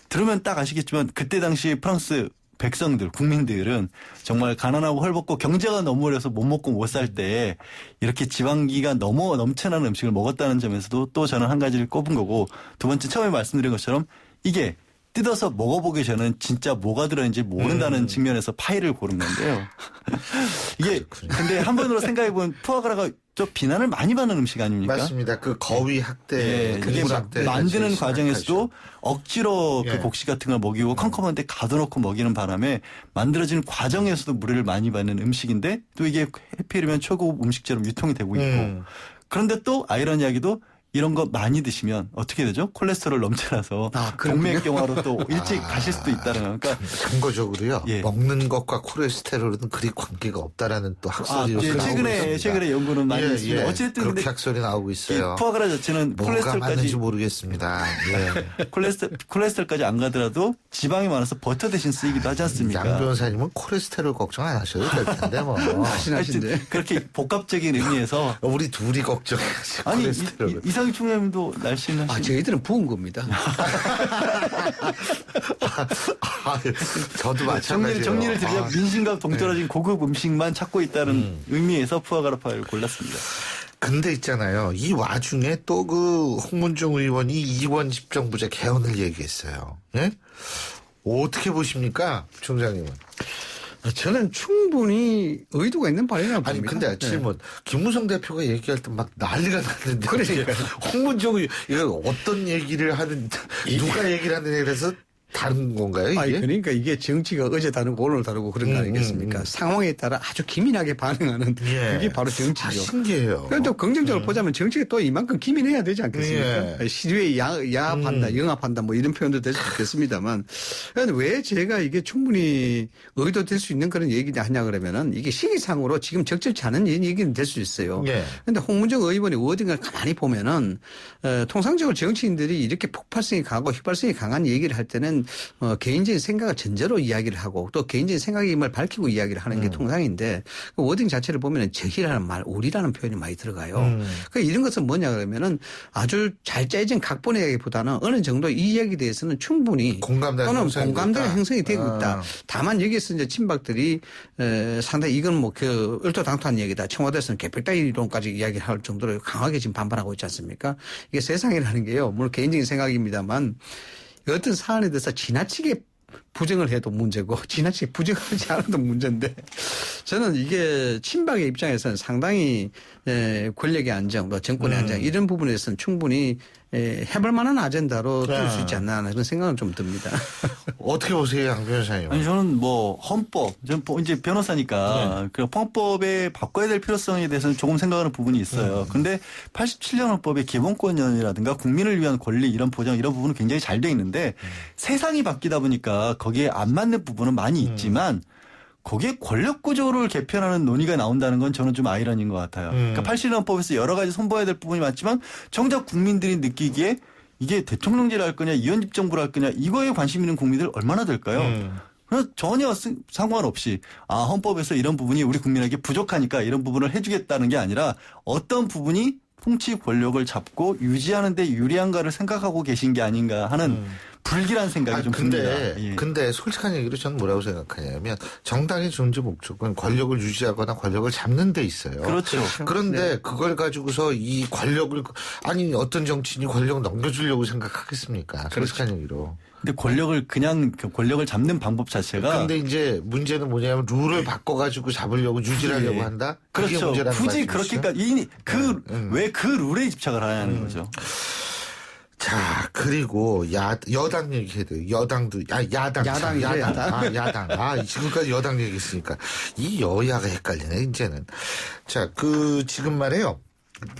들으면 딱 아시겠지만 그때 당시 프랑스 백성들, 국민들은 정말 가난하고 헐벗고 경제가 너무 어려서 못 먹고 못 살 때 이렇게 지방기가 너무 넘쳐나는 음식을 먹었다는 점에서도 또 저는 한 가지를 꼽은 거고, 두 번째 처음에 말씀드린 것처럼 이게 뜯어서 먹어보기 전엔 진짜 뭐가 들어있는지 모른다는 측면에서 파이를 고른 건데요. 이게 근데 한번으로 생각해보면 푸아그라가 저 비난을 많이 받는 음식 아닙니까? 맞습니다. 그 거위 학대, 이게 만드는 과정에서도 억지로 예. 그 곡식 같은 걸 먹이고 컴컴한 데 가둬놓고 먹이는 바람에 만들어지는 과정에서도 무리를 많이 받는 음식인데 또 이게 해피이면 최고급 음식처럼 유통이 되고 있고 그런데 또 아이러니하게도 이런 거 많이 드시면 어떻게 되죠? 콜레스테롤 넘쳐나서 동맥경화로 또 일찍 가실 수도 있다는. 그러니까 참고적으로요. 예. 먹는 것과 콜레스테롤은 그리 관계가 없다는 또 학설이 최근에 연구는 많이 있습니다. 어쨌든 그렇게 학설이 나오고 있어요. 푸아그라 자체는 뭐가 맞는지 모르겠습니다. 예. 콜레스테롤까지 안 가더라도 지방이 많아서 버터 대신 쓰이기도 하지 않습니까? 양 변호사님은 콜레스테롤 걱정 안 하셔도 될 텐데 뭐. 하시는데 그렇게 복합적인 의미에서 우리 둘이 걱정해야지. 아니 콜레스테롤. 이상희 총장님도 날씨는 저희들은 부은 겁니다. 저도 마찬가지예요. 정리를 드리자면 민심과 동떨어진 고급 음식만 찾고 있다는 의미에서 푸아그라파를 골랐습니다. 근데 있잖아요. 이 와중에 또 그 홍문종 의원이 이원 집정부제 개헌을 얘기했어요. 예? 어떻게 보십니까, 총장님은? 저는 충분히 의도가 있는 발언이라고 봅니다. 아니 근데 질문. 김무성 대표가 얘기할 때 막 난리가 났는데 그러니까 홍문종 이거 어떤 얘기를 하는 누가 얘기를 하느냐에 대해서 다른 건가요, 이게? 아니, 그러니까 이게 정치가 어제 다르고 오늘 다르고 그런 거 아니겠습니까? 상황에 따라 아주 기민하게 반응하는 그게 바로 정치죠. 신기해요. 그런데 또 긍정적으로 보자면 정치가 또 이만큼 기민해야 되지 않겠습니까? 시류에 야합한다, 영합한다 뭐 이런 표현도 될 수 있겠습니다만 그런데 왜 제가 이게 충분히 의도될 수 있는 그런 얘기냐 하냐 그러면은 이게 시기상으로 지금 적절치 않은 얘기는 될 수 있어요. 그런데 홍문정 의원이 어딘가를 가만히 보면은 통상적으로 정치인들이 이렇게 폭발성이 강하고 휘발성이 강한 얘기를 할 때는 개인적인 생각을 전제로 이야기를 하고 또 개인적인 생각임을 밝히고 이야기를 하는 게 통상인데 그 워딩 자체를 보면 저희라는 말, 우리라는 표현이 많이 들어가요. 그러니까 이런 것은 뭐냐 그러면은 아주 잘 짜여진 각본의 이야기보다는 어느 정도 이 이야기에 대해서는 충분히 공감대가 형성이 되고 있다. 다만 여기서 이제 친박들이 상당히 이건 뭐 그 얼토당토한 얘기다. 청와대에서는 개벽다리 이론까지 이야기를 할 정도로 강하게 지금 반발하고 있지 않습니까? 이게 세상이라는 게요. 물론 개인적인 생각입니다만 어떤 사안에 대해서 지나치게 부정을 해도 문제고 지나치게 부정하지 않아도 문제인데 저는 이게 친박의 입장에서는 상당히 권력의 안정, 또 정권의 안정 이런 부분에서는 충분히 해볼 만한 아젠다로 뜰 수 있지 않나 그런 생각은 좀 듭니다. 어떻게 보세요, 양 변호사님? 아니 저는 뭐 헌법, 저는 이제 변호사니까 그 헌법에 바꿔야 될 필요성에 대해서는 조금 생각하는 부분이 있어요. 근데 87년 헌법의 기본권이라든가 국민을 위한 권리 이런 보장 이런 부분은 굉장히 잘 돼 있는데 세상이 바뀌다 보니까 거기에 안 맞는 부분은 많이 있지만 거기에 권력 구조를 개편하는 논의가 나온다는 건 저는 좀 아이러니인 것 같아요. 그러니까 87년 헌법에서 여러 가지 손봐야 될 부분이 많지만 정작 국민들이 느끼기에 이게 대통령제를 할 거냐 이원집정부를 할 거냐 이거에 관심 있는 국민들 얼마나 될까요? 그래서 전혀 상관없이 헌법에서 이런 부분이 우리 국민에게 부족하니까 이런 부분을 해주겠다는 게 아니라 어떤 부분이 통치 권력을 잡고 유지하는 데 유리한가를 생각하고 계신 게 아닌가 하는 불길한 생각이 좀 듭니다. 근데 솔직한 얘기로 저는 뭐라고 생각하냐면 정당의 존재 목적은 권력을 유지하거나 권력을 잡는 데 있어요. 그렇죠. 그런데 그걸 가지고서 이 권력을 아니 어떤 정치인이 권력을 넘겨주려고 생각하겠습니까? 솔직한 얘기로. 근데 권력을 잡는 방법 자체가. 근데 이제 문제는 뭐냐면 룰을 바꿔가지고 잡으려고 유지하려고 한다? 그게 그렇죠. 문제라는 굳이 말씀이시죠? 그렇게까지 왜 그 룰에 집착을 하냐는 거죠. 자, 그리고 여당 얘기해야 돼요. 야당. 지금까지 여당 얘기했으니까. 이 여야가 헷갈리네, 이제는. 자, 지금 말이에요.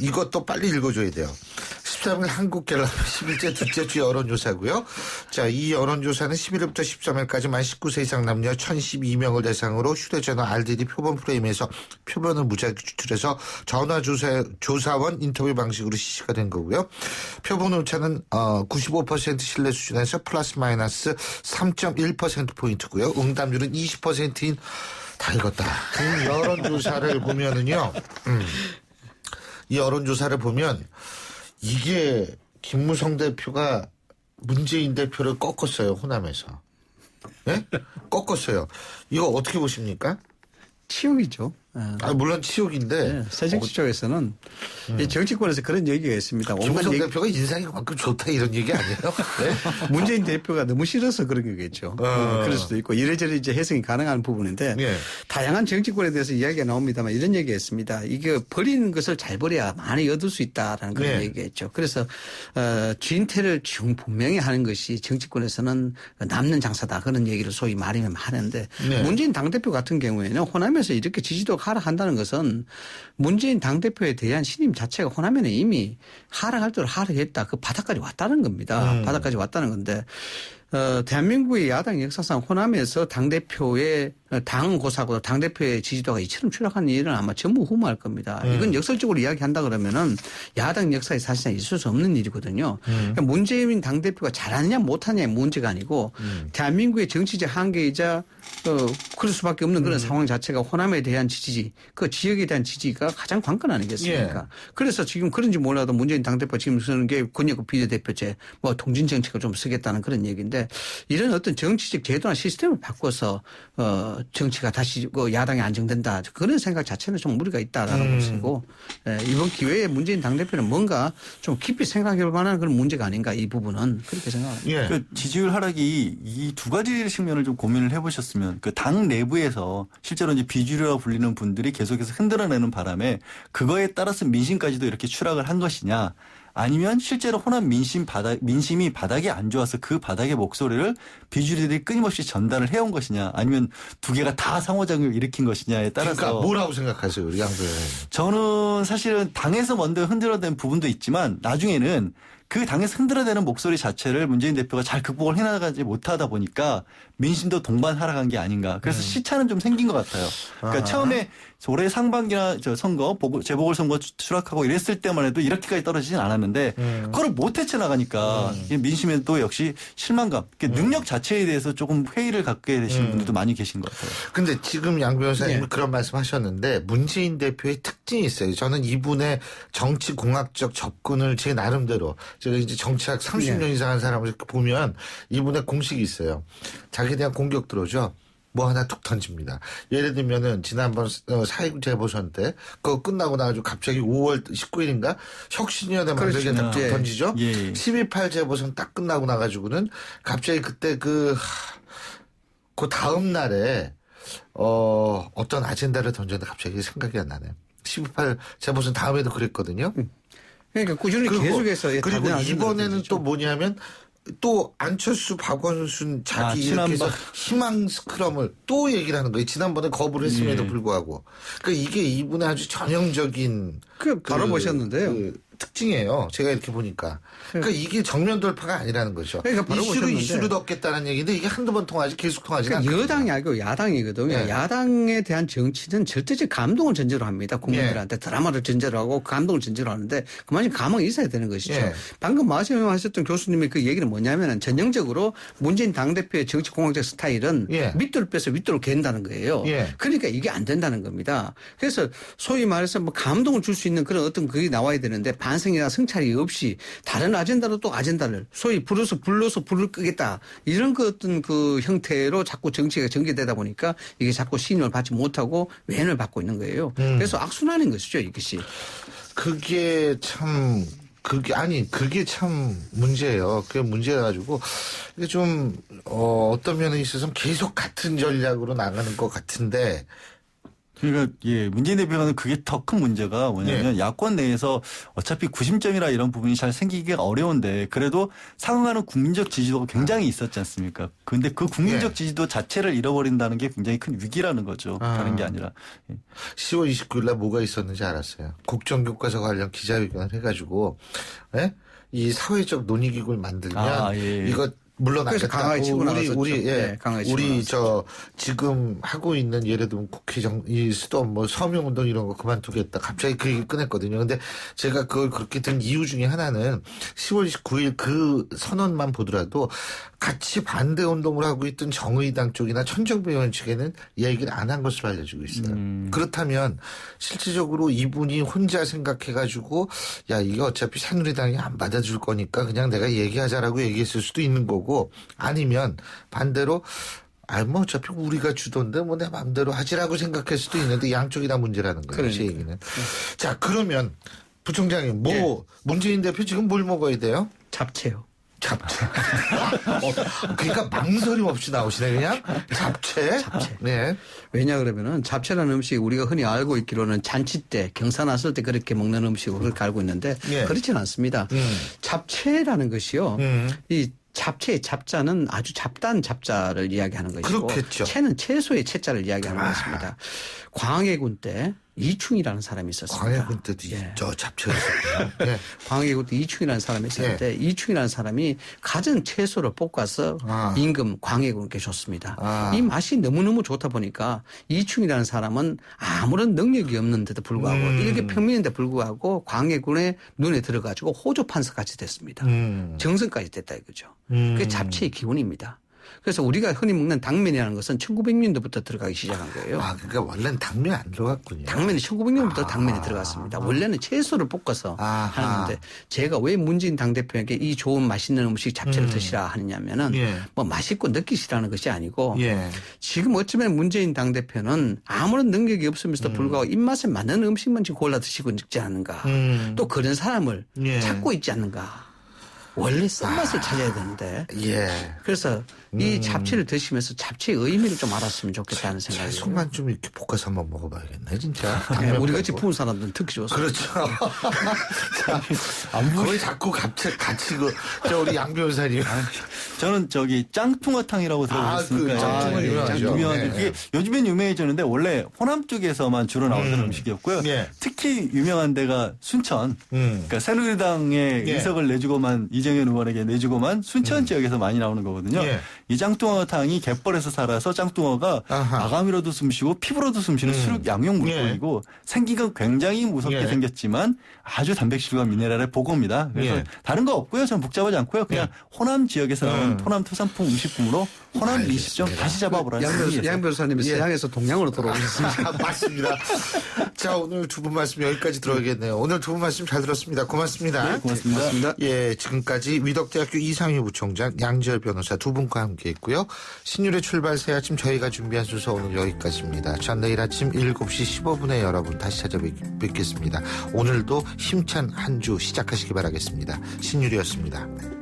이것도 빨리 읽어줘야 돼요. 13일 한국갤럽 11째 둘째 주 여론조사고요. 자, 이 여론조사는 11일부터 13일까지 만 19세 이상 남녀 1012명을 대상으로 휴대전화 RDD 표본 프레임에서 표본을 무작위 추출해서 전화조사원 인터뷰 방식으로 실시가 된 거고요. 표본 오차는 95% 신뢰 수준에서 플러스 마이너스 3.1%포인트고요. 응답률은 20%인 다 읽었다. 이 여론조사를 보면은요. 이 여론조사를 보면 이게 김무성 대표가 문재인 대표를 꺾었어요. 호남에서. 네? 꺾었어요. 이거 어떻게 보십니까? 치욕이죠. 물론 치욕인데. 네, 새정치 쪽에서는 이 정치권에서 그런 얘기가 있습니다. 김무성 대표가 인상이 그만큼 좋다 이런 얘기 아니에요? 네? 문재인 대표가 너무 싫어서 그런 거겠죠. 그럴 수도 있고 이래저래 이제 해석이 가능한 부분인데 다양한 정치권에 대해서 이야기가 나옵니다만 이런 얘기했습니다. 이게 버리는 것을 잘 버려야 많이 얻을 수 있다라는 그런 얘기했죠. 그래서 주인태를 분명히 하는 것이 정치권에서는 남는 장사다 그런 얘기를 소위 말하면 하는데 문재인 당대표 같은 경우에는 호남에서 이렇게 지지도가 하락한다는 것은 문재인 당대표에 대한 신임 자체가 호남에는 이미 하락할 대로 하락했다. 그 바닥까지 왔다는 겁니다. 바닥까지 왔다는 건데 대한민국의 야당 역사상 호남에서 당대표의 당고사고 당대표의 지지도가 이처럼 추락하는 일은 아마 전무후무할 겁니다. 이건 역설적으로 이야기한다 그러면은 야당 역사에 사실상 있을 수 없는 일이거든요. 그러니까 문재인 당대표가 잘하느냐 못하느냐의 문제가 아니고 대한민국의 정치적 한계이자 그럴 수밖에 없는 그런 상황 자체가 호남에 대한 지지, 그 지역에 대한 지지가 가장 관건 아니겠습니까? 그래서 지금 그런지 몰라도 문재인 당대표 지금 쓰는 게 권역구 비례대표제, 뭐 통진 정책을 좀 쓰겠다는 그런 얘기인데 이런 어떤 정치적 제도나 시스템을 바꿔서 정치가 다시 야당이 안정된다. 그런 생각 자체는 좀 무리가 있다라는 것이고 이번 기회에 문재인 당대표는 뭔가 좀 깊이 생각해 볼 만한 그런 문제가 아닌가 이 부분은 그렇게 생각합니다. 그 지지율 하락이 이 두 가지 측면을 좀 고민을 해보셨으면 그 당 내부에서 실제로 이제 비주류라고 불리는 분들이 계속해서 흔들어내는 바람에 그거에 따라서 민심까지도 이렇게 추락을 한 것이냐. 아니면 실제로 호남 민심이 바닥이 안 좋아서 그 바닥의 목소리를 비주류들이 끊임없이 전달을 해온 것이냐 아니면 두 개가 다 상호작용을 일으킨 것이냐에 따라서. 그러니까 뭐라고 생각하세요? 우리 양도현. 저는 사실은 당에서 먼저 흔들어댄 부분도 있지만 나중에는 그 당에서 흔들어대는 목소리 자체를 문재인 대표가 잘 극복을 해나가지 못하다 보니까 민심도 동반 하락한 게 아닌가. 그래서 시차는 좀 생긴 것 같아요. 그러니까 처음에 올해 상반기나 선거, 재보궐선거 추락하고 이랬을 때만 해도 이렇게까지 떨어지진 않았는데 그걸 못 헤쳐나가니까 민심에도 역시 실망감, 능력 자체에 대해서 조금 회의를 갖게 되시는 분들도 많이 계신 것 같아요. 근데 지금 양 변호사님이 그런 말씀 하셨는데 문재인 대표의 특징이 있어요. 저는 이분의 정치공학적 접근을 제 나름대로 제가 이제 정치학 30년 이상 한 사람을 보면 이분의 공식이 있어요. 자기에 대한 공격 들어오죠. 뭐 하나 툭 던집니다. 예를 들면은 지난번 4.19 재보선 때 그거 끝나고 나가지고 갑자기 5월 19일인가 혁신위원회 만들겠다 툭 던지죠. 12.8 재보선 딱 끝나고 나가지고는 갑자기 그때 그 다음 날에 어떤 아젠다를 던졌는데 갑자기 생각이 안 나네요. 12.8 재보선 다음에도 그랬거든요. 그러니까 꾸준히 계속해서 그리고 이번에는 또 뭐냐면 또 안철수, 박원순 자기 이렇게 해서 희망 스크럼을 또 얘기를 하는 거예요. 지난번에 거부를 했음에도 불구하고. 그러니까 이게 이분의 아주 전형적인 바로 보셨는데요. 특징이에요. 제가 이렇게 보니까. 그러니까 이게 정면 돌파가 아니라는 거죠. 그러니까 이슈를 덮겠다는 얘기인데 이게 한두 번 통하지 계속 통하지 않아요. 그러니까 여당이 아니고 야당이거든요. 야당에 대한 정치는 절대적 감동을 전제로 합니다. 국민들한테 드라마를 전제로 하고 감동을 전제로 하는데 그만큼 감흥이 있어야 되는 것이죠. 방금 말씀하셨던 교수님의 그 얘기는 뭐냐면 전형적으로 문재인 당대표의 정치공학적 스타일은 밑도를 빼서 윗도를 갠다는 거예요. 그러니까 이게 안 된다는 겁니다. 그래서 소위 말해서 뭐 감동을 줄 수 있는 그런 어떤 그게 나와야 되는데 반성이나 성찰이 없이 다른 아젠다로 또 아젠다를 소위 불러서 불을 끄겠다 이런 그 어떤 그 형태로 자꾸 정치가 전개되다 보니까 이게 자꾸 신임을 받지 못하고 외연을 받고 있는 거예요. 그래서 악순환인 것이죠 이것이. 그게 참 문제예요. 그게 문제여가지고 이게 좀 어떤 면에 있어서 계속 같은 전략으로 나가는 것 같은데. 그러니까 문재인 대표는 그게 더 큰 문제가 뭐냐면 야권 내에서 어차피 구심점이라 이런 부분이 잘 생기기가 어려운데 그래도 상응하는 국민적 지지도가 굉장히 있었지 않습니까? 그런데 그 국민적 지지도 자체를 잃어버린다는 게 굉장히 큰 위기라는 거죠. 다른 게 아니라. 10월 29일 날 뭐가 있었는지 알았어요. 국정교과서 관련 기자회견을 해가지고 이 사회적 논의기구를 만들면 이거 물론 그래서 강하게 치고 나갔었죠. 우리 지금 하고 있는 예를 들면 국회정 이 수도 뭐 서명운동 이런 거 그만두겠다. 갑자기 그 얘기 꺼냈거든요. 근데 제가 그걸 그렇게 든 이유 중에 하나는 10월 29일 그 선언만 보더라도 같이 반대 운동을 하고 있던 정의당 쪽이나 천정배 의원 측에는 얘기를 안 한 것으로 알려지고 있어요. 그렇다면 실질적으로 이분이 혼자 생각해가지고 야 이거 어차피 새누리당이 안 받아줄 거니까 그냥 내가 얘기하자라고 얘기했을 수도 있는 거고 아니면 반대로 뭐 어차피 우리가 주던데 뭐 내 마음대로 하지라고 생각할 수도 있는데 양쪽이 다 문제라는 거예요. 제 얘기는. 자 그러면 부총장님 문재인 대표 지금 뭘 먹어야 돼요? 잡채요. 잡채. 그러니까 망설임 없이 나오시네 그냥. 잡채. 네. 왜냐 그러면은 잡채라는 음식 우리가 흔히 알고 있기로는 잔치 때 경사 났을 때 그렇게 먹는 음식으로 그렇게 알고 있는데 그렇지는 않습니다. 잡채라는 것이요. 이 잡채의 잡자는 아주 잡다한 잡자를 이야기하는 것이고 그렇겠죠. 채는 채소의 채자를 이야기하는 것입니다. 광해군 때 이충이라는 사람이 있었습니다. 광해군 때도 저 잡채가 있었군요. 네. 광해군 때 이충이라는 사람이 있었는데 이충이라는 사람이 가진 채소를 볶아서 임금 광해군께 줬습니다. 이 맛이 너무너무 좋다 보니까 이충이라는 사람은 아무런 능력이 없는데도 불구하고 일개 평민인데 불구하고 광해군의 눈에 들어가지고 호조 판사까지 됐습니다. 정선까지 됐다 이거죠. 그게 잡채의 기원입니다. 그래서 우리가 흔히 먹는 당면이라는 것은 1900년도부터 들어가기 시작한 거예요. 그러니까 원래는 당면이 안 들어갔군요. 당면이 1900년부터 당면이 들어갔습니다. 원래는 채소를 볶아서 하는 건데 제가 왜 문재인 당대표에게 이 좋은 맛있는 음식 잡채를 드시라 하느냐면은 뭐 맛있고 느끼시라는 것이 아니고 지금 어쩌면 문재인 당대표는 아무런 능력이 없으면서도 불구하고 입맛에 맞는 음식만 지금 골라 드시고 있지 않은가. 또 그런 사람을 찾고 있지 않는가. 원래 쓴맛을 찾아야 되는데. 그래서 이 잡채를 드시면서 잡채의 의미를 좀 알았으면 좋겠다는 생각이. 채소만 좀 이렇게 볶아서 한번 먹어봐야겠네, 진짜. 우리 같이 부은 사람들은 특히 좋습니다. 그렇죠. 거의 자꾸 같이 우리 양 변호사님. 저는 짱뚱어탕이라고 들어보셨습니까? 짱뚱어 유명하죠. 유명하죠. 그게 요즘엔 유명해졌는데 원래 호남 쪽에서만 주로 나오던 음식이었고요. 특히 유명한 데가 순천. 그러니까 새누리당에 의석을 내주고만 이정현 의원에게 내주고만 순천 지역에서 많이 나오는 거거든요. 이 짱뚱어탕이 갯벌에서 살아서 짱뚱어가 아가미로도 숨쉬고 피부로도 숨쉬는 수륙 양용 물고기고 생기가 굉장히 무섭게 생겼지만 아주 단백질과 미네랄의 보고입니다. 그래서 다른 거 없고요. 저는 복잡하지 않고요. 그냥 호남 지역에서 나오는 호남 토산품 음식품으로 호남 미식점 다시 잡아보라는 양 변호사님이 서양에서 동양으로 돌아오셨습니다. 맞습니다. 자 오늘 두 분 말씀 여기까지 들어야겠네요. 오늘 두 분 말씀 잘 들었습니다. 고맙습니다. 고맙습니다. 지금까지 위덕대학교 이상희 부총장 양지열 변호사 두 분과 함께했고요. 신율의 출발 새 아침 저희가 준비한 순서 오늘 여기까지입니다. 전 내일 아침 7시 15분에 여러분 다시 찾아뵙겠습니다. 오늘도 힘찬 한 주 시작하시기 바라겠습니다. 신율이었습니다.